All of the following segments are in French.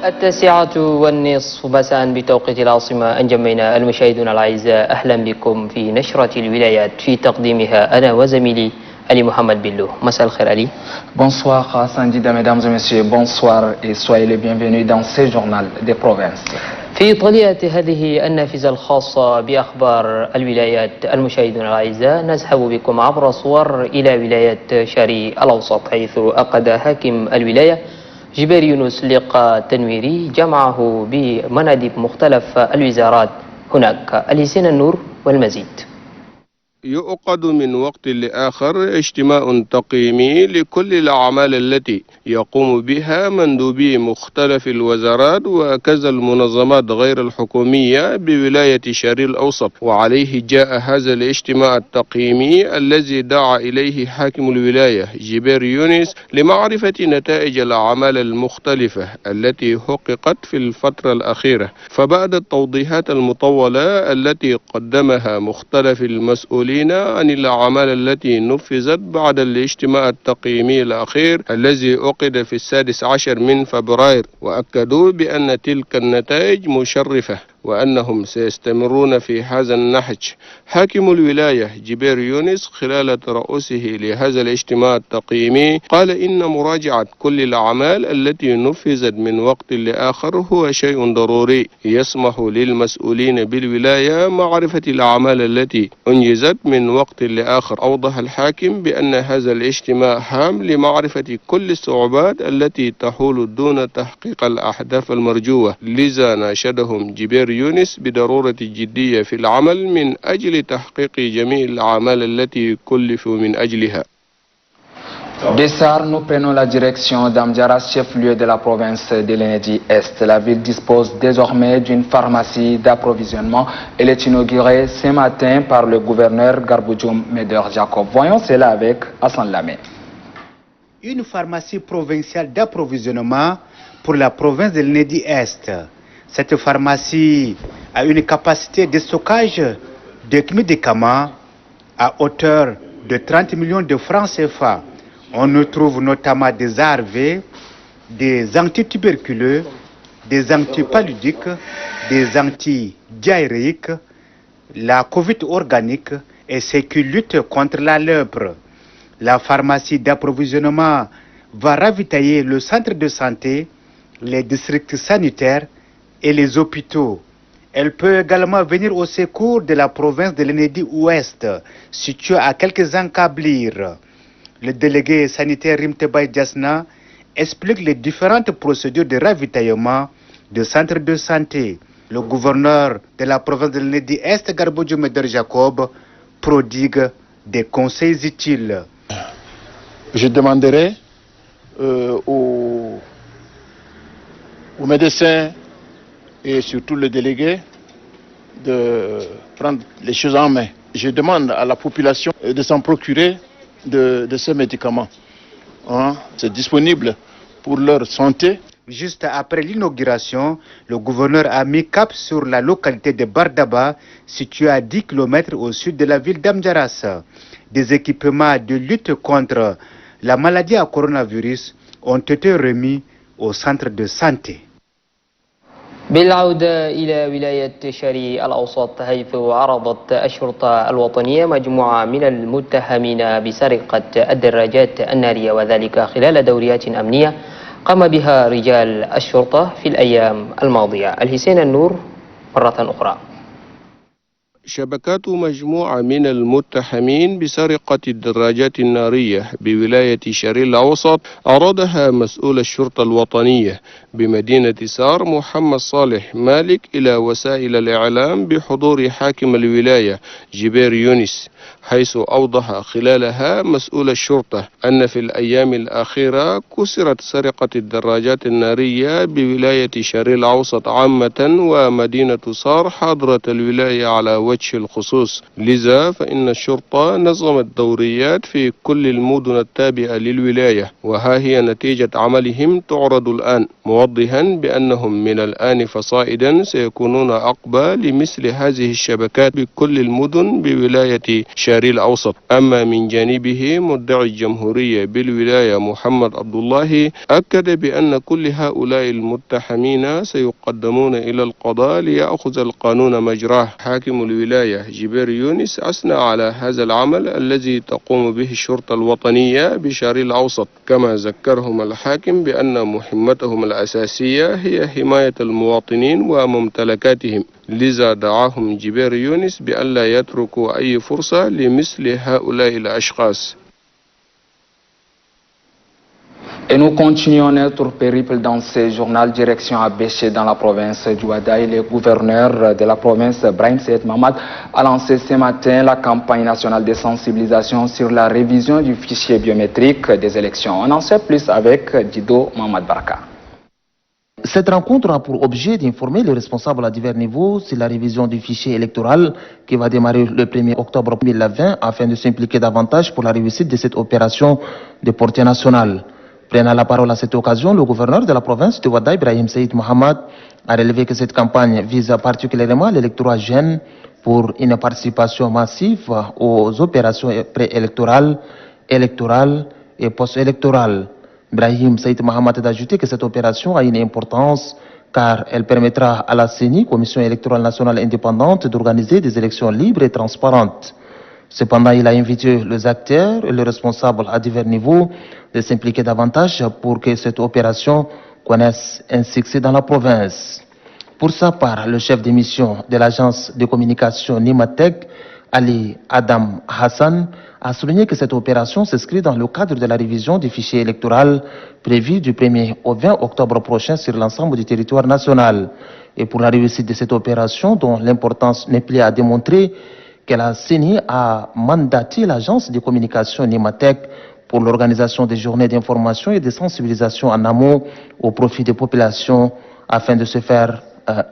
التاسعة والنصف مساء بتوقيت العاصمة أنجمينا المشاهدون الأعزاء، أهلا بكم في نشرة الولايات في تقديمها أنا وزميلي Ali Mohamed Billo. Masal Khair Ali. Bonsoir Sandida, mesdames et messieurs, bonsoir et soyez les bienvenus dans ce journal des provinces. في طليعة هذه النافذة الخاصة بأخبار الولايات المشاهدون الأعزاء، نسحب بكم عبر صور إلى ولاية شرقي الأوسط، حيث أقد حاكم الولاية جبير يونس لقاء تنويري جمعه بمناديب مختلف الوزارات هناك. الحسين النور والمزيد. يؤقد من وقت لآخر اجتماع تقييمي لكل الأعمال التي يقوم بها مندوبي مختلف الوزارات وكذا المنظمات غير الحكومية بولاية شرقي الأوسط، وعليه جاء هذا الاجتماع التقييمي الذي دعا إليه حاكم الولاية جبير يونس لمعرفة نتائج الأعمال المختلفة التي حققت في الفترة الأخيرة. فبعد التوضيحات المطولة التي قدمها مختلف المسؤولين عن الأعمال التي نفذت بعد الاجتماع التقييمي الأخير الذي عقد في 16 من فبراير، وأكدوا بأن تلك النتائج مشرفة وأنهم سيستمرون في هذا النهج. حاكم الولاية جبير يونس خلال ترأسه لهذا الاجتماع التقييمي قال إن مراجعة كل الأعمال التي نفذت من وقت لآخر هو شيء ضروري يسمح للمسؤولين بالولاية معرفة الأعمال التي أنجزت من وقت لآخر. أوضح الحاكم بأن هذا الاجتماع هام لمعرفة كل الصعوبات التي تحول دون تحقيق الأهداف المرجوة، لذا ناشدهم جبير يونس بضرورة الجدية في العمل من أجل تحقيق جميع الأعمال التي كلفوا من أجلها. De Sar, nous prenons la direction d'Amdjaras, chef-lieu de la province de l'Enedi-Est. La ville dispose désormais d'une pharmacie d'approvisionnement. Elle est inaugurée ce matin par le gouverneur Garboujoum Meder Jacob. Voyons cela avec Hassan Lamé. Une pharmacie provinciale d'approvisionnement pour la province de l'Enedi-Est. Cette pharmacie a une capacité de stockage de médicaments à hauteur de 30 millions de francs CFA. On y trouve notamment des ARV, des antituberculeux, des antipaludiques, des antidiarrhéiques, la Covid organique et ceux qui luttent contre la lèpre. La pharmacie d'approvisionnement va ravitailler le centre de santé, les districts sanitaires et les hôpitaux. Elle peut également venir au secours de la province de l'Enedi-Ouest, située à quelques encablures. Le délégué sanitaire Rimtebay Diasna explique les différentes procédures de ravitaillement de centres de santé. Le gouverneur de la province de l'Enedi-Est, Garboujoum Meder Jacob, prodigue des conseils utiles. Je demanderai aux médecins et surtout le délégué de prendre les choses en main. Je demande à la population de s'en procurer de ces médicaments. C'est disponible pour leur santé. Juste après l'inauguration, le gouverneur a mis cap sur la localité de Bardaba, située à 10 km au sud de la ville d'Amdjaras. Des équipements de lutte contre la maladie à coronavirus ont été remis au centre de santé. بالعودة إلى ولاية شرقي الأوسط، حيث عرضت الشرطة الوطنية مجموعة من المتهمين بسرقة الدراجات النارية، وذلك خلال دوريات أمنية قام بها رجال الشرطة في الأيام الماضية. الحسين النور مرة أخرى. شبكات مجموعة من المتهمين بسرقة الدراجات النارية بولاية شرقي الأوسط أرادها مسؤول الشرطة الوطنية بمدينة سار محمد صالح مالك إلى وسائل الإعلام بحضور حاكم الولاية جبير يونس، حيث أوضح خلالها مسؤول الشرطة أن في الأيام الأخيرة كسرت سرقة الدراجات النارية بولاية شرقي الأوسط عامة ومدينة سار حاضرة الولاية على وجه وجه الخصوص. لذا فإن الشرطة نظمت دوريات في كل المدن التابعة للولاية، وها هي نتيجة عملهم تعرض الآن، موضحا بأنهم من الآن فصاعدا سيكونون عقبة لمثل هذه الشبكات بكل المدن بولاية شاري الأوسط. أما من جانبه مدعي الجمهورية بالولاية محمد عبد الله أكد بأن كل هؤلاء المتهمين سيقدمون إلى القضاء ليأخذ القانون مجراه. حاكم الولاية جبير يونس أثنى على هذا العمل الذي تقوم به الشرطة الوطنية بشاري الأوسط، كما ذكرهم الحاكم بأن مهمتهم الأساسية هي حماية المواطنين وممتلكاتهم. لذا دعاهم جبير يونس بألا يتركوا أي فرصة لمثل هؤلاء الأشخاص. Et nous continuons notre périple dans ce journal direction à Béché dans la province du Ouadaï. Le gouverneur de la province, Brahim Seyed Mamad, a lancé ce matin la campagne nationale de sensibilisation sur la révision du fichier biométrique des élections. On en sait plus avec Dido Mamad Baraka. Cette rencontre a pour objet d'informer les responsables à divers niveaux sur la révision du fichier électoral qui va démarrer le 1er octobre 2020 afin de s'impliquer davantage pour la réussite de cette opération de portée nationale. Prenant la parole à cette occasion, le gouverneur de la province de Ouadaï, Brahim Seyed Mohamad, a relevé que cette campagne vise particulièrement l'électorat jeune pour une participation massive aux opérations préélectorales, électorales et post-électorales. Brahim Seyed Mohamad a ajouté que cette opération a une importance car elle permettra à la CENI, Commission électorale nationale indépendante, d'organiser des élections libres et transparentes. Cependant, il a invité les acteurs et les responsables à divers niveaux de s'impliquer davantage pour que cette opération connaisse un succès dans la province. Pour sa part, le chef de mission de l'agence de communication Nimatec, Ali Adam Hassan, a souligné que cette opération s'inscrit dans le cadre de la révision du fichier électoral prévu du 1er au 20 octobre prochain sur l'ensemble du territoire national. Et pour la réussite de cette opération, dont l'importance n'est plus à démontrer, que la CENI a mandaté l'agence de communication Nimatec pour l'organisation des journées d'information et de sensibilisation en amont au profit des populations afin de se faire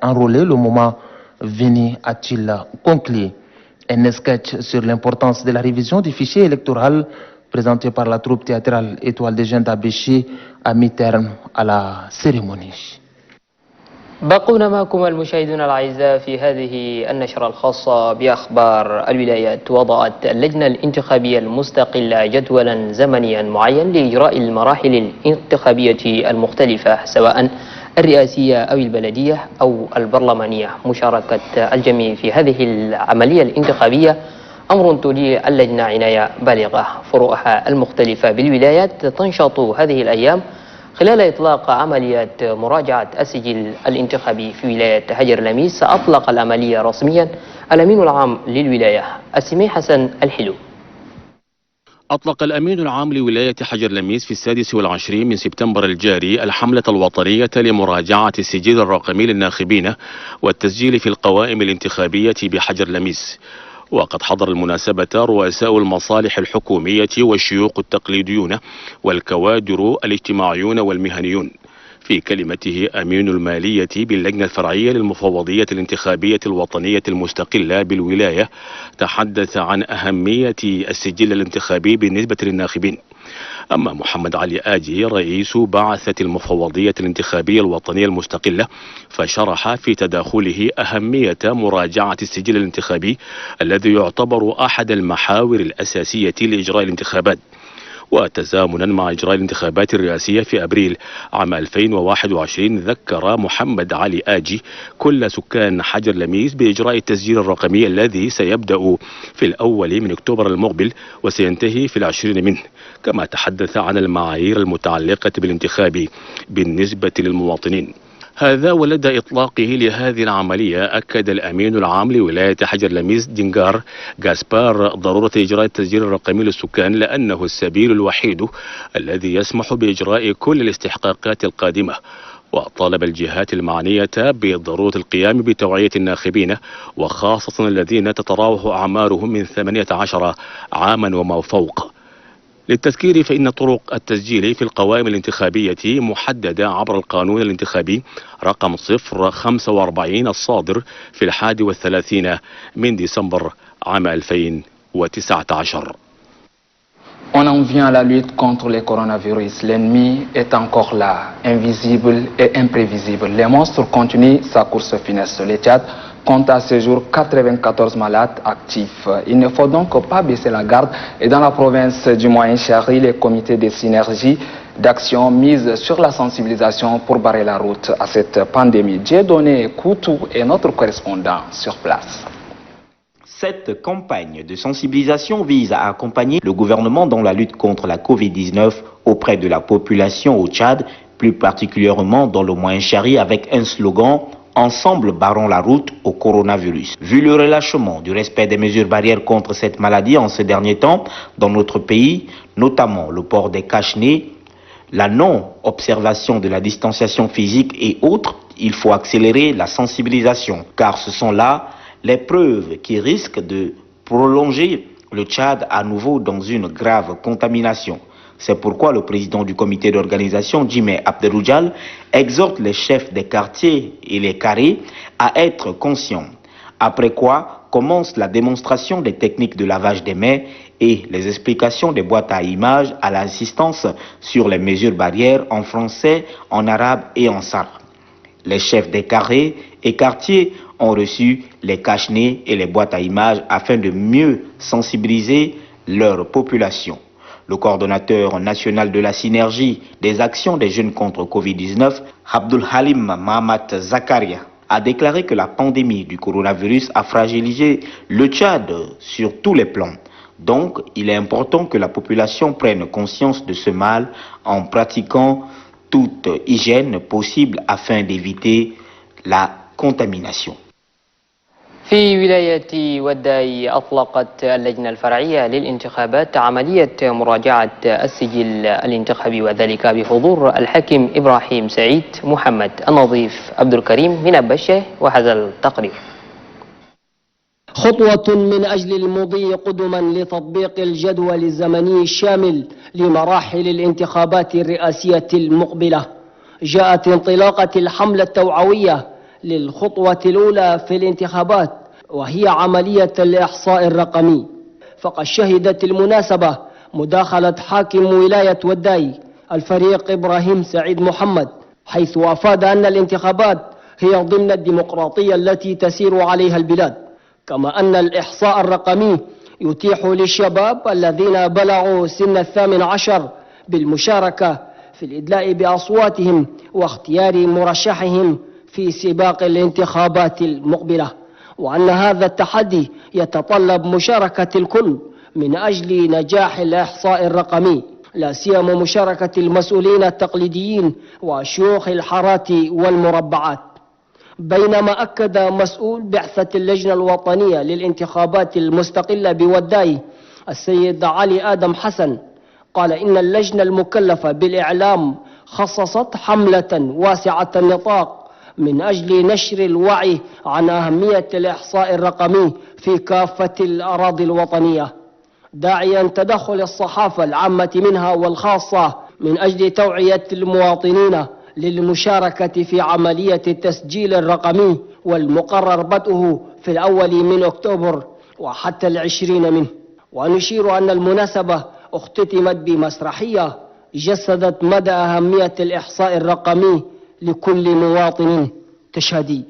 enrôler le moment venu, a-t-il conclu. Un sketch sur l'importance de la révision du fichier électoral présenté par la troupe théâtrale Étoile des Jeunes d'Abéché a mis terme à la cérémonie. بقونا معكم المشاهدون الأعزاء في هذه النشرة الخاصة بأخبار الولايات. وضعت اللجنة الانتخابية المستقلة جدولا زمنيا معين لإجراء المراحل الانتخابية المختلفة سواء الرئاسية أو البلدية أو البرلمانية. مشاركة الجميع في هذه العملية الانتخابية أمر تولي اللجنة عناية بالغة. فروعها المختلفة بالولايات تنشط هذه الأيام خلال إطلاق عملية مراجعة السجل الانتخابي في ولاية حجر لميس. أطلق العملية رسميا الأمين العام للولاية السمي حسن الحلو. أطلق الأمين العام لولاية حجر لميس في 26 من سبتمبر الجاري الحملة الوطنية لمراجعة السجل الرقمي للناخبين والتسجيل في القوائم الانتخابية بحجر لميس. وقد حضر المناسبة رؤساء المصالح الحكومية والشيوخ التقليديون والكوادر الاجتماعيون والمهنيون. في كلمته أمين المالية باللجنة الفرعية للمفوضية الانتخابية الوطنية المستقلة بالولاية تحدث عن أهمية السجل الانتخابي بالنسبة للناخبين. أما محمد علي آجي رئيس بعثة المفوضية الانتخابية الوطنية المستقلة فشرح في تداخله أهمية مراجعة السجل الانتخابي الذي يعتبر أحد المحاور الأساسية لإجراء الانتخابات. وتزامنا مع إجراء الانتخابات الرئاسية في أبريل عام 2021 ذكر محمد علي آجي كل سكان حجر لميس بإجراء التسجيل الرقمي الذي سيبدأ في الأول من أكتوبر المقبل وسينتهي في 20 منه. كما تحدث عن المعايير المتعلقة بالانتخاب بالنسبة للمواطنين. هذا ولدى إطلاقه لهذه العملية أكد الأمين العام لولاية حجر لميس دينغار غاسبار ضرورة إجراء التسجيل الرقمي للسكان لأنه السبيل الوحيد الذي يسمح بإجراء كل الاستحقاقات القادمة. وطالب الجهات المعنية بضرورة القيام بتوعية الناخبين وخاصة الذين تتراوح أعمارهم من 18 عاما وما فوق. للتذكير فإن طرق التسجيل في القوائم الانتخابية محددة عبر القانون الانتخابي رقم 045 الصادر في 31 من ديسمبر عام 2019. On en vient à la lutte contre le coronavirus. L'ennemi est encore là, invisible et imprévisible. Les monstres continuent sa course funeste. Le Tchad compte à ce jour 94 malades actifs. Il ne faut donc pas baisser la garde. Et dans la province du Moyen-Chari, les comités de synergie d'action misent sur la sensibilisation pour barrer la route à cette pandémie. Dieudonné Koutou est notre correspondant sur place. Cette campagne de sensibilisation vise à accompagner le gouvernement dans la lutte contre la Covid-19 auprès de la population au Tchad, plus particulièrement dans le Moyen-Chari, avec un slogan « Ensemble barrons la route au coronavirus ». Vu le relâchement du respect des mesures barrières contre cette maladie en ces derniers temps dans notre pays, notamment le port des cache-nez, la non-observation de la distanciation physique et autres, il faut accélérer la sensibilisation, car ce sont là les preuves qui risquent de prolonger le Tchad à nouveau dans une grave contamination. C'est pourquoi le président du comité d'organisation, Jimé Abderoudjal, exhorte les chefs des quartiers et les carrés à être conscients. Après quoi commence la démonstration des techniques de lavage des mains et les explications des boîtes à images à l'assistance sur les mesures barrières en français, en arabe et en sarr. Les chefs des carrés et quartiers ont reçu les cache-nez et les boîtes à images afin de mieux sensibiliser leur population. Le coordonnateur national de la synergie des actions des jeunes contre Covid-19, Abdul Halim Mahamat Zakaria, a déclaré que la pandémie du coronavirus a fragilisé le Tchad sur tous les plans. Donc, il est important que la population prenne conscience de ce mal en pratiquant toute hygiène possible afin d'éviter la contamination. في ولاية وداي أطلقت اللجنة الفرعية للانتخابات عملية مراجعة السجل الانتخابي وذلك بحضور الحاكم إبراهيم سعيد محمد. النظيف عبد الكريم من أبشه وهذا التقرير. خطوة من أجل المضي قدما لتطبيق الجدول الزمني الشامل لمراحل الانتخابات الرئاسية المقبلة. جاءت انطلاقة الحملة التوعوية للخطوة الأولى في الانتخابات وهي عملية الإحصاء الرقمي. فقد شهدت المناسبة مداخلة حاكم ولاية وداي الفريق إبراهيم سعيد محمد، حيث أفاد أن الانتخابات هي ضمن الديمقراطية التي تسير عليها البلاد، كما أن الإحصاء الرقمي يتيح للشباب الذين بلغوا سن 18 بالمشاركة في الإدلاء بأصواتهم واختيار مرشحهم في سباق الانتخابات المقبلة، وأن هذا التحدي يتطلب مشاركة الكل من أجل نجاح الإحصاء الرقمي، لا سيما مشاركة المسؤولين التقليديين وشيوخ الحارات والمربعات. بينما أكد مسؤول بعثة اللجنة الوطنية للانتخابات المستقلة بوداي السيد علي آدم حسن، قال إن اللجنة المكلفة بالإعلام خصصت حملة واسعة النطاق من أجل نشر الوعي عن أهمية الإحصاء الرقمي في كافة الأراضي الوطنية، داعيا تدخل الصحافة العامة منها والخاصة من أجل توعية المواطنين للمشاركة في عملية التسجيل الرقمي، والمقرر بدءه في الأول من أكتوبر وحتى 20 منه. ونشير أن المناسبة اختتمت بمسرحية جسدت مدى أهمية الإحصاء الرقمي لكل مواطن تشهدي.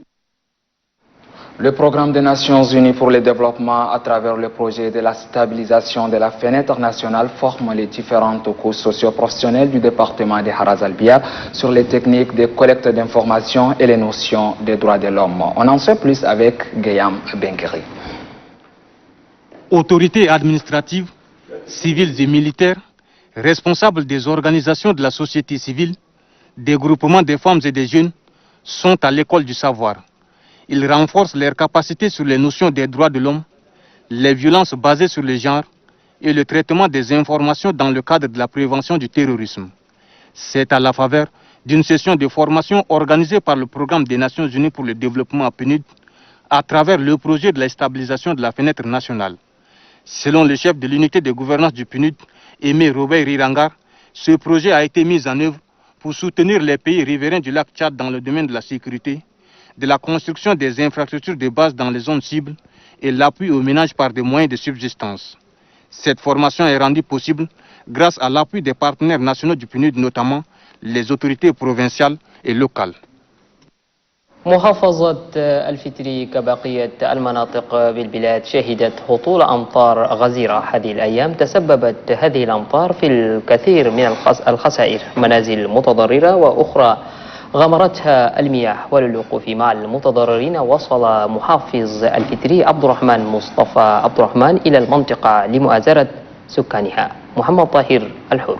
Le programme des Nations Unies pour le développement à travers le projet de la stabilisation de la fenêtre nationale forme les différentes couches socio-professionnelles du département de Haraz Al-Bia sur les techniques de collecte d'informations et les notions des droits de l'homme. On en sait plus avec Guillaume Benkeri. Autorités administratives, civiles et militaires, responsables des organisations de la société civile, des groupements de femmes et des jeunes sont à l'école du savoir. Ils renforcent leurs capacités sur les notions des droits de l'homme, les violences basées sur le genre et le traitement des informations dans le cadre de la prévention du terrorisme. C'est à la faveur d'une session de formation organisée par le Programme des Nations Unies pour le développement à PNUD à travers le projet de la stabilisation de la fenêtre nationale. Selon le chef de l'unité de gouvernance du PNUD, Aimé Robert Rirangar, ce projet a été mis en œuvre pour soutenir les pays riverains du lac Tchad dans le domaine de la sécurité, de la construction des infrastructures de base dans les zones cibles et l'appui aux ménages par des moyens de subsistance. Cette formation est rendue possible grâce à l'appui des partenaires nationaux du PNUD, notamment les autorités provinciales et locales. محافظة الفتري كبقية المناطق بالبلاد شهدت هطول أمطار غزيرة هذه الأيام. تسببت هذه الأمطار في الكثير من الخسائر، منازل متضررة وأخرى غمرتها المياه. وللوقوف مع المتضررين وصل محافظ الفتري عبد الرحمن مصطفى عبد الرحمن إلى المنطقة لمؤازرة سكانها. محمد طاهر الحر.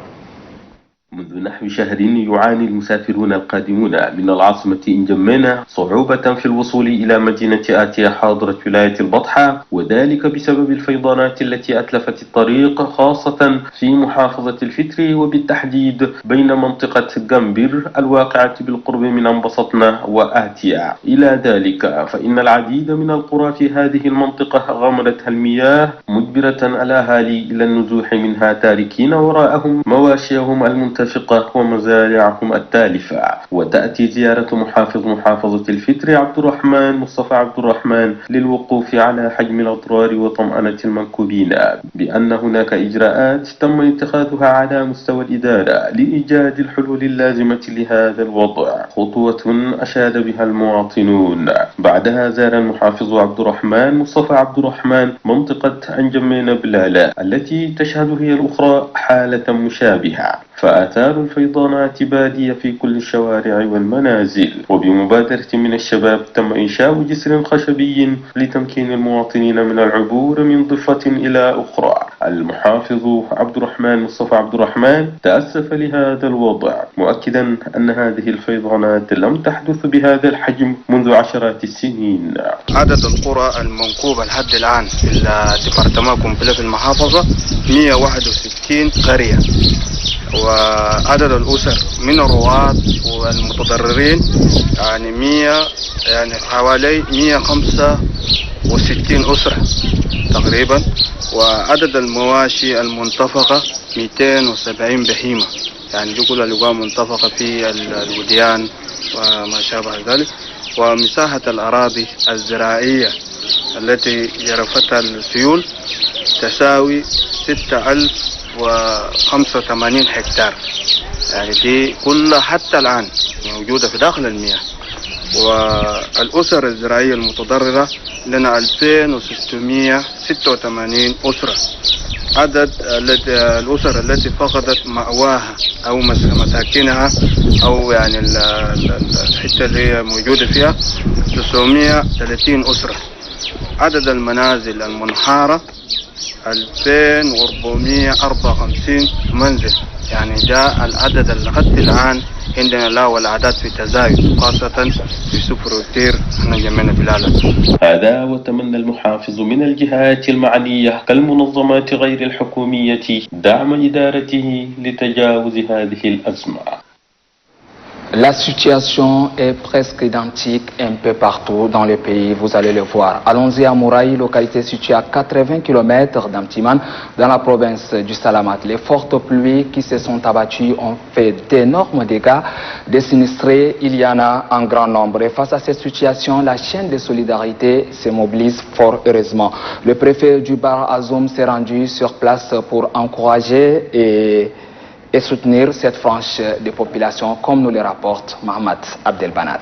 منذ نحو شهر يعاني المسافرون القادمون من العاصمة إنجمينة صعوبة في الوصول إلى مدينة آتيا حاضرة ولاية البطحة، وذلك بسبب الفيضانات التي أتلفت الطريق خاصة في محافظة الفتري وبالتحديد بين منطقة جنبر الواقعة بالقرب من أنبسطنا وآتيا. إلى ذلك فإن العديد من القرى في هذه المنطقة غمرتها المياه مجبرة الأهالي إلى النزوح منها تاركين وراءهم مواشيهم المنتشرة ومزارعهم التالفة. وتأتي زيارة محافظة الفتري عبد الرحمن مصطفى عبد الرحمن للوقوف على حجم الأضرار وطمأنة المنكوبين بأن هناك إجراءات تم اتخاذها على مستوى الإدارة لإيجاد الحلول اللازمة لهذا الوضع، خطوة أشاد بها المواطنون. بعدها زار المحافظ عبد الرحمن مصطفى عبد الرحمن منطقة أنجمين بلالة التي تشهد هي الأخرى حالة مشابهة، فآثار الفيضانات بادية في كل الشوارع والمنازل. وبمبادرة من الشباب تم إنشاء جسر خشبي لتمكين المواطنين من العبور من ضفة إلى أخرى. المحافظ عبد الرحمن مصطفى عبد الرحمن تأسف لهذا الوضع، مؤكدا أن هذه الفيضانات لم تحدث بهذا الحجم منذ عشرات السنين. عدد القرى المنكوبة لحد الآن في الديبارتمان كومبلي في المحافظة 161 قرية، وعدد الأسر من الرواة والمتضررين يعني حوالي 165 أسرة تقريبا، وعدد المواشي المنتفقة 270 بهيمة، يعني دي كلها لقاء منتفقة في الوديان وما شابه ذلك. ومساحة الأراضي الزراعية التي جرفتها السيول تساوي 6085 هكتار، يعني دي كلها حتى الآن موجودة في داخل المياه. والأسر الزراعية المتضررة لنا 2686 أسرة. عدد الأسر التي فقدت مأواها أو مساكنها أو يعني الحتة اللي هي موجودة فيها 930 أسرة. عدد المنازل المنحارة 2454 منزل، يعني جاء العدد لحد الآن عندنا لا والأعداد في تزايد، خاصة في سفر وكتير احنا جمعنا بلالة. هذا وتمنى المحافظ من الجهات المعنية كالمنظمات غير الحكومية دعم إدارته لتجاوز هذه الأزمة. La situation est presque identique un peu partout dans le pays, vous allez le voir. Allons-y à Mouraï, localité située à 80 km d'Amtiman, dans la province du Salamat. Les fortes pluies qui se sont abattues ont fait d'énormes dégâts. Des sinistrés, il y en a un grand nombre. Et face à cette situation, la chaîne de solidarité se mobilise fort heureusement. Le préfet du Bar Azoum s'est rendu sur place pour encourager et soutenir cette frange de population, comme nous le rapporte Mohamed Abdelbanat.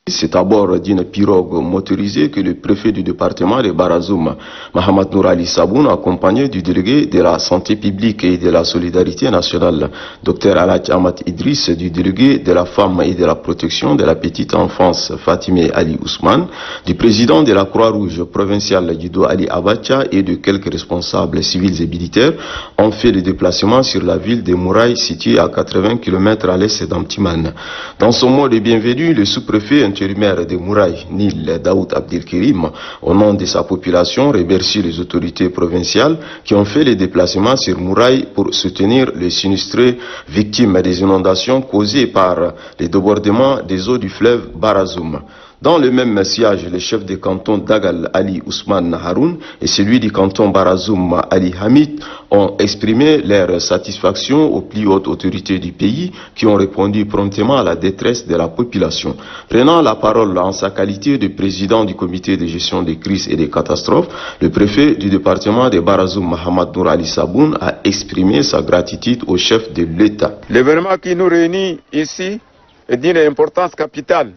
C'est à bord d'une pirogue motorisée que le préfet du département de Barazoum, Mohamed Nourali Saboun, accompagné du délégué de la santé publique et de la solidarité nationale, Dr Alhaj Ahmad Idriss, du délégué de la femme et de la protection de la petite enfance, Fatimé Ali Ousmane, du président de la Croix-Rouge provinciale, Guido Ali Abacha, et de quelques responsables civils et militaires, ont fait le déplacement sur la ville de Mouraï, située à 80 km à l'est d'Amtiman. Dans son mot de bienvenue, le sous-préfet intérimaire de Mouraï, Nil Daoud Abdelkirim, au nom de sa population, remercie les autorités provinciales qui ont fait les déplacements sur Mouraï pour soutenir les sinistrés victimes des inondations causées par les débordements des eaux du fleuve Barazoum. Dans le même sillage, les chefs des cantons d'Agal Ali Ousmane Haroun et celui du canton Barazoum Ali Hamid ont exprimé leur satisfaction aux plus hautes autorités du pays qui ont répondu promptement à la détresse de la population. Prenant la parole en sa qualité de président du comité de gestion des crises et des catastrophes, le préfet du département de Barazoum Mohamed Nour Ali Saboun a exprimé sa gratitude au chef de l'État. L'événement qui nous réunit ici est d'une importance capitale,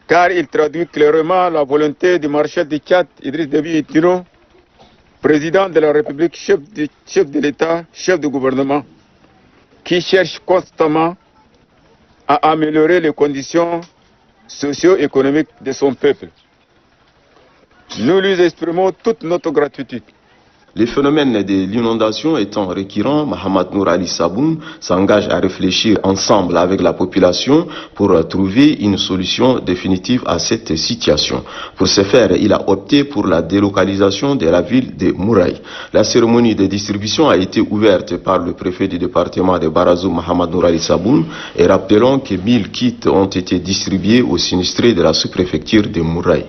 car il traduit clairement la volonté du marshal du Tchad, Idriss Déby Itno, président de la République, chef de l'État, chef de gouvernement, qui cherche constamment à améliorer les conditions socio-économiques de son peuple. Nous lui exprimons toute notre gratitude. Les phénomènes de l'inondation étant récurrents, Mohamed Nour Ali Saboun s'engage à réfléchir ensemble avec la population pour trouver une solution définitive à cette situation. Pour ce faire, il a opté pour la délocalisation de la ville de Mouraï. La cérémonie de distribution a été ouverte par le préfet du département de Barazoum, Mohamed Nour Ali Saboun, et rappelons que 1000 kits ont été distribués aux sinistrés de la sous-préfecture de Mouraï.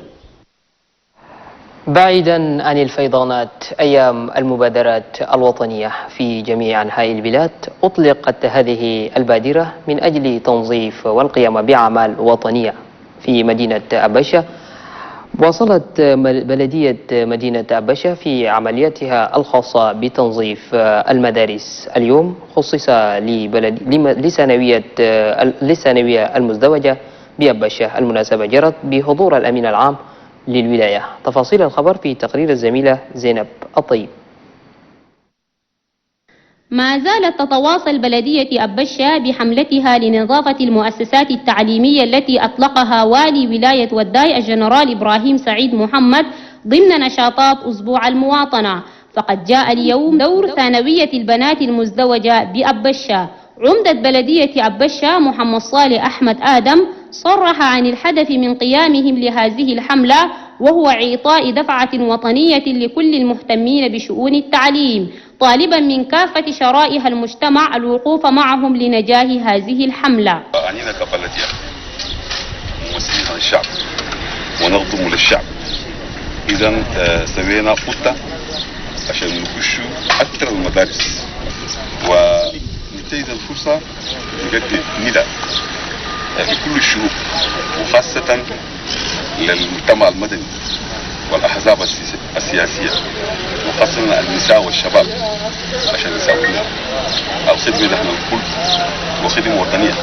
بعيدا عن الفيضانات، أيام المبادرات الوطنية في جميع أنحاء البلاد أطلقت هذه البادرة من أجل تنظيف والقيام بأعمال وطنية في مدينة أبشة. واصلت بلدية مدينة أبشة في عملياتها الخاصة بتنظيف المدارس. اليوم خصص للثانوية المزدوجة بأبشة. المناسبة جرت بحضور الأمين العام للولاية. تفاصيل الخبر في تقرير الزميلة زينب الطيب. ما زالت تتواصل بلدية أبشة بحملتها لنظافة المؤسسات التعليمية التي أطلقها والي ولاية وداي الجنرال إبراهيم سعيد محمد ضمن نشاطات أسبوع المواطنة. فقد جاء اليوم دور ثانوية البنات المزدوجة بأبشة. عمدة بلدية أبشة محمد صالح أحمد آدم صرح عن الهدف من قيامهم لهذه الحملة، وهو إعطاء دفعة وطنية لكل المهتمين بشؤون التعليم، طالبا من كافة شرائح المجتمع الوقوف معهم لنجاح هذه الحملة. عنينا كبلدية ممثلين عن الشعب ونخدم للشعب، إذا سوينا خطة عشان نخش أكثر المدارس وننتهز الفرصة نجدد نداء لكل الشعوب وخاصة للمجتمع المدني والأحزاب السياسية وخاصة النساء والشباب عشان يساوونا الخدمة نحن الكل وخدمة وطنية.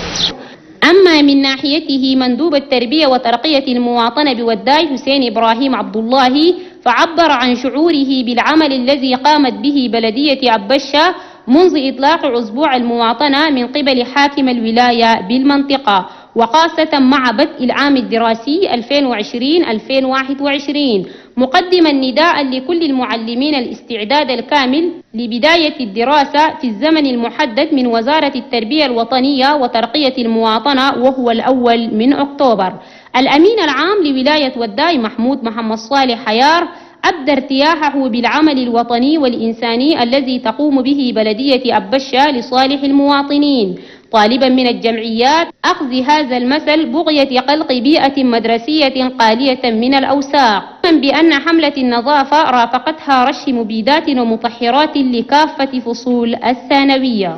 أما من ناحيته مندوب التربية وترقية المواطنة بوداي حسين إبراهيم عبد الله فعبر عن شعوره بالعمل الذي قامت به بلدية أبشة منذ إطلاق أسبوع المواطنة من قبل حاكم الولاية بالمنطقة، وخاصة مع بدء العام الدراسي 2020-2021، مقدما نداء لكل المعلمين الاستعداد الكامل لبداية الدراسة في الزمن المحدد من وزارة التربية الوطنية وترقية المواطنة، وهو الأول من أكتوبر. الأمين العام لولاية وداي محمد صالح حيار أبدى ارتياحه بالعمل الوطني والإنساني الذي تقوم به بلدية أبشة لصالح المواطنين، طالبا من الجمعيات أخذ هذا المثل بغية خلق بيئة مدرسية خالية من الأوساخ، بأن حملة النظافة رافقتها رش مبيدات ومطهرات لكافة فصول الثانوية.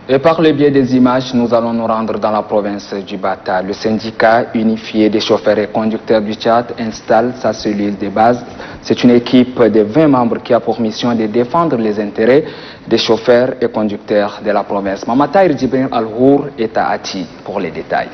Et par le biais des images, nous allons nous rendre dans la province du Bata. Le syndicat unifié des chauffeurs et conducteurs du Tchad installe sa cellule de base. C'est une équipe de 20 membres qui a pour mission de défendre les intérêts des chauffeurs et conducteurs de la province. Mamataïr Djibril Al-Hour est à Ati pour les détails.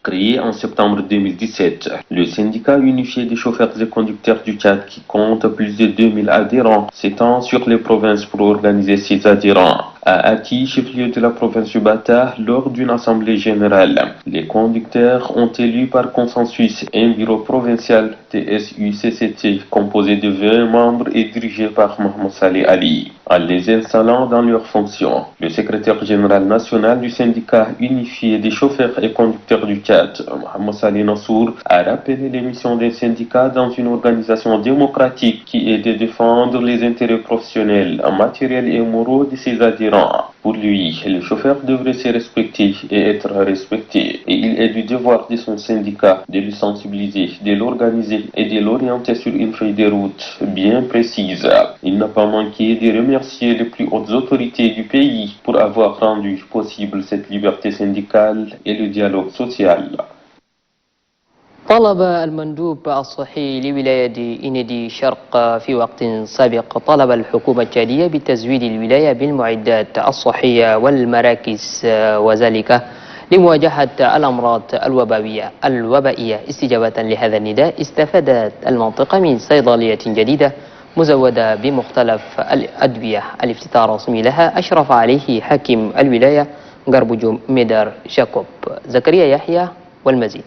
Créé en septembre 2017, le syndicat unifié des chauffeurs et conducteurs du Tchad, qui compte plus de 2000 adhérents, s'étend sur les provinces pour organiser ses adhérents. À Ati, chef-lieu de la province du Bata, lors d'une assemblée générale, les conducteurs ont élu par consensus un bureau provincial TSUCCT composé de 20 membres et dirigé par Mohamed Saleh Ali. En les installant dans leurs fonctions, le secrétaire général national du syndicat unifié des chauffeurs et conducteurs du Tchad, Mohamed Saleh Nassour, a rappelé les missions d'un syndicat dans une organisation démocratique qui est de défendre les intérêts professionnels, matériels et moraux de ses adhérents différents. Pour lui, le chauffeur devrait se respecter et être respecté. Et il est du devoir de son syndicat de le sensibiliser, de l'organiser et de l'orienter sur une feuille de route bien précise. Il n'a pas manqué de remercier les plus hautes autorités du pays pour avoir rendu possible cette liberté syndicale et le dialogue social. طلب المندوب الصحي لولاية إنيدي شرق في وقت سابق طلب الحكومة التشادية بتزويد الولاية بالمعدات الصحية والمراكز وذلك لمواجهة الأمراض الوبائية. استجابة لهذا النداء استفادت المنطقة من صيدلية جديدة مزودة بمختلف الأدوية. الافتتاح الرسمي لها أشرف عليه حاكم الولاية غربجو ميدار شاكوب. زكريا يحيى والمزيد.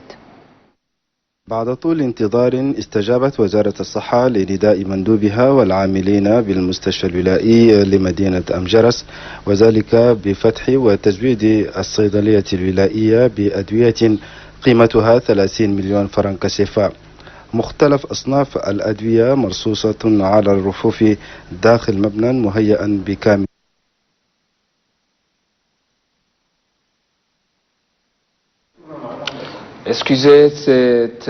بعد طول انتظار استجابت وزارة الصحة لنداء مندوبها والعاملين بالمستشفى الولائي لمدينة أمجرس، وذلك بفتح وتزويد الصيدلية الولائية بأدوية قيمتها 30 مليون فرنك سيفا. مختلف أصناف الأدوية مرصوصة على الرفوف داخل مبنى مهيئا بكامل. Excusez cette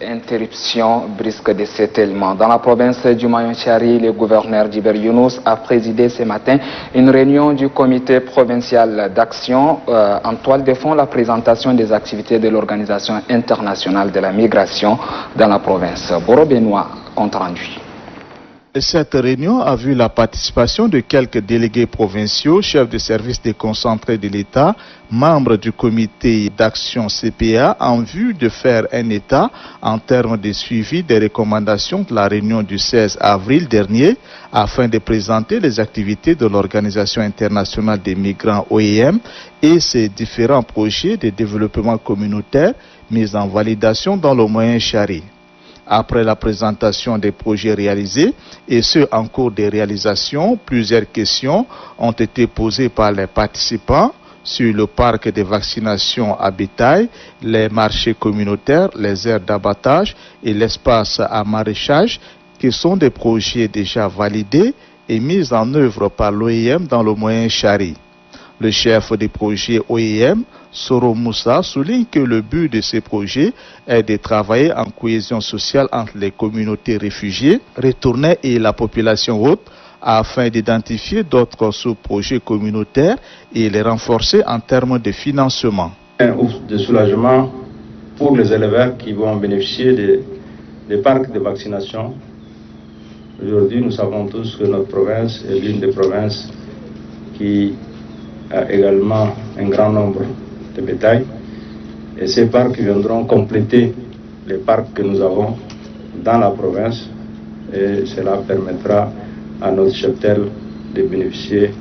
interruption brusque de cet élément. Dans la province du Mayonchari, le gouverneur d'Iber Younous a présidé ce matin une réunion du comité provincial d'action en toile de fond la présentation des activités de l'Organisation internationale de la migration dans la province. Boro Benoît, compte rendu. Cette réunion a vu la participation de quelques délégués provinciaux, chefs de service déconcentrés de l'État, membres du comité d'action CPA, en vue de faire un état en termes de suivi des recommandations de la réunion du 16 avril dernier, afin de présenter les activités de l'Organisation internationale des migrants OIM et ses différents projets de développement communautaire mis en validation dans le Moyen-Chari. Après la présentation des projets réalisés et ceux en cours de réalisation, plusieurs questions ont été posées par les participants sur le parc de vaccination à bétail, les marchés communautaires, les aires d'abattage et l'espace à maraîchage, qui sont des projets déjà validés et mis en œuvre par l'OIM dans le Moyen-Chari. Le chef du projet OIM, Soro Moussa, souligne que le but de ces projets est de travailler en cohésion sociale entre les communautés réfugiées, retournées et la population haute, afin d'identifier d'autres sous-projets communautaires et les renforcer en termes de financement. Un ouf de soulagement pour les éleveurs qui vont bénéficier des parcs de vaccination. Aujourd'hui, nous savons tous que notre province est l'une des provinces qui a également un grand nombre de bétail, et ces parcs viendront compléter les parcs que nous avons dans la province, et cela permettra à notre cheptel de bénéficier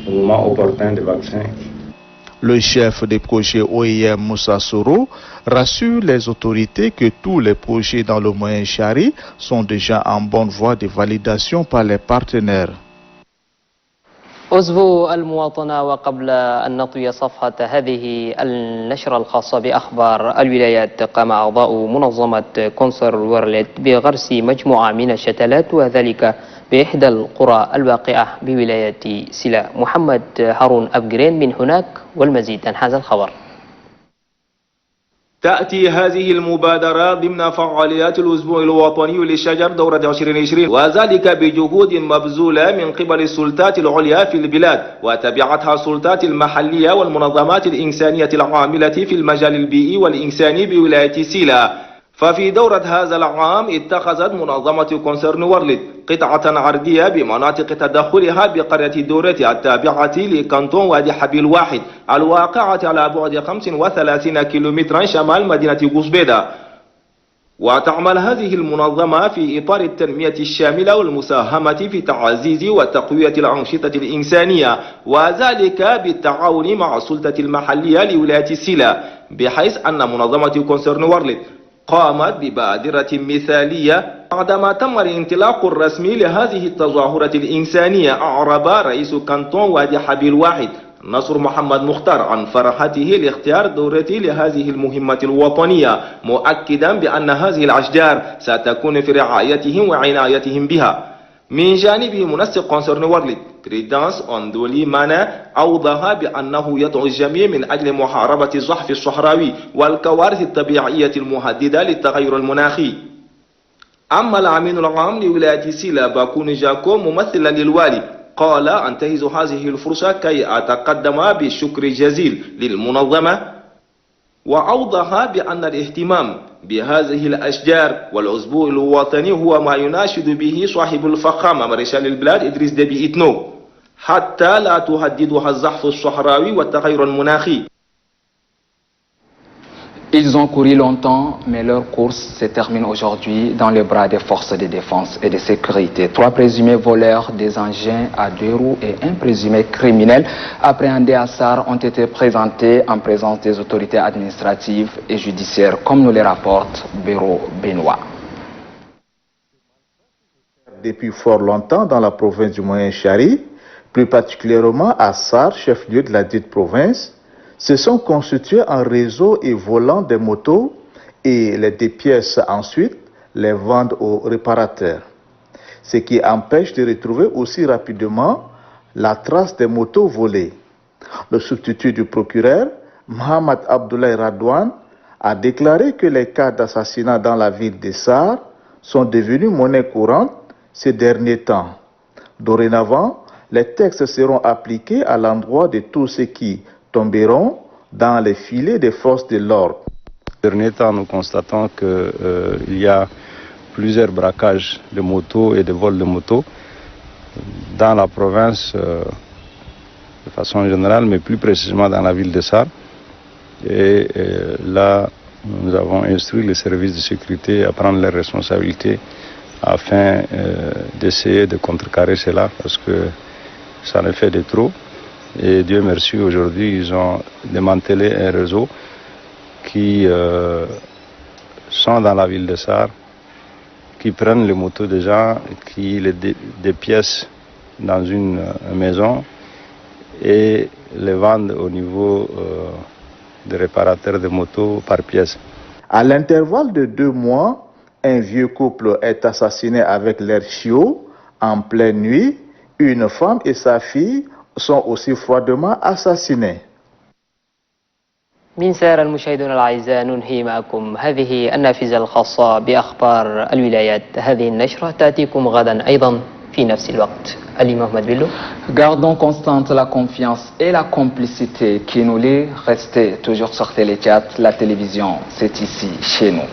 au moment opportun des vaccins. Le chef des projets OIM, Moussa Soro, rassure les autorités que tous les projets dans le Moyen-Chari sont déjà en bonne voie de validation par les partenaires. عزبو المواطنة، وقبل أن نطوي صفحة هذه النشرة الخاصة بأخبار الولايات، قام أعضاء منظمة كونسر وورلد بغرس مجموعة من الشتلات، وذلك بإحدى القرى الواقعة بولاية سلا. محمد هارون أبجرين من هناك والمزيد عن هذا الخبر. تأتي هذه المبادرة ضمن فعاليات الأسبوع الوطني للشجر دورة 2020، وذلك بجهود مبذولة من قبل السلطات العليا في البلاد، وتبعتها السلطات المحلية والمنظمات الإنسانية العاملة في المجال البيئي والإنساني بولاية سيلا. ففي دورة هذا العام اتخذت منظمة كونسرن وورلد قطعة عرضية بمناطق تدخلها بقرية دورتي التابعة لكانتون وادي حبيل واحد الواقعة على بعد 35 كيلومترا شمال مدينة قصبيدة. وتعمل هذه المنظمة في إطار التنمية الشاملة والمساهمة في تعزيز وتقوية الأنشطة الإنسانية، وذلك بالتعاون مع السلطة المحلية لولاية سيلا، بحيث أن منظمة كونسرن وورلد قامت ببادرة مثالية بعدما تم الانطلاق الرسمي لهذه التظاهرة الإنسانية. أعرب رئيس كانتون وادي حبيل واحد نصر محمد مختار عن فرحته لاختيار دورتي لهذه المهمة الوطنية، مؤكدا بأن هذه الأشجار ستكون في رعايتهم وعنايتهم بها. من جانبه منسق كونسرن وورلد تريدانس أندولي مانا أوضح بأنه يدعو الجميع من أجل محاربة الزحف الصحراوي والكوارث الطبيعية المهددة للتغير المناخي. أما الأمين العام لولاية سيلا باكون جاكو ممثلا للوالي قال أنتهز هذه الفرصة كي أتقدم بالشكر الجزيل للمنظمة، وأوضح بأن الاهتمام بهذه الأشجار والأسبوع الوطني هو ما يناشد به صاحب الفخامة مارشال البلاد إدريس ديبي إتنو حتى لا تهددها الزحف الصحراوي والتغير المناخي. Ils ont couru longtemps, mais leur course se termine aujourd'hui dans les bras des forces de défense et de sécurité. 3 présumés voleurs des engins à 2 roues et un présumé criminel appréhendés à SAR ont été présentés en présence des autorités administratives et judiciaires, comme nous les rapporte Bureau Benoît. Depuis fort longtemps dans la province du Moyen-Chari, plus particulièrement à SAR, chef-lieu de la dite province, se sont constitués en réseau et volant des motos et les des pièces ensuite les vendent aux réparateurs. Ce qui empêche de retrouver aussi rapidement la trace des motos volées. Le substitut du procureur, Mohamed Abdoulaye Radouane, a déclaré que les cas d'assassinat dans la ville de SAR sont devenus monnaie courante ces derniers temps. Dorénavant, les textes seront appliqués à l'endroit de tous ceux qui tomberont dans les filets des forces de l'ordre. Ces derniers temps, nous constatons qu'il y a plusieurs braquages de motos et de vols de motos dans la province de façon générale, mais plus précisément dans la ville de SAR. Et là, nous avons instruit les services de sécurité à prendre leurs responsabilités afin d'essayer de contrecarrer cela, parce que ça ne fait de trop. Et Dieu merci, aujourd'hui, ils ont démantelé un réseau qui sont dans la ville de SAR, qui prennent les motos des gens, qui les dépiècent dans une maison et les vendent au niveau des réparateurs de motos par pièce. À l'intervalle de 2 mois, un vieux couple est assassiné avec leur chiot en pleine nuit. Une femme et sa fille sont aussi froidement assassinés. من سائر المشاهدون الأعزاء ننهي معكم هذه النافذة الخاصة بأخبار الولايات. هذه النشرة تأتيكم غدا أيضا في نفس الوقت. Ali Mohamed Bello. Gardons constante la confiance et la complicité qui nous lie. Restez toujours sur Téléchat, la télévision, c'est ici, chez nous.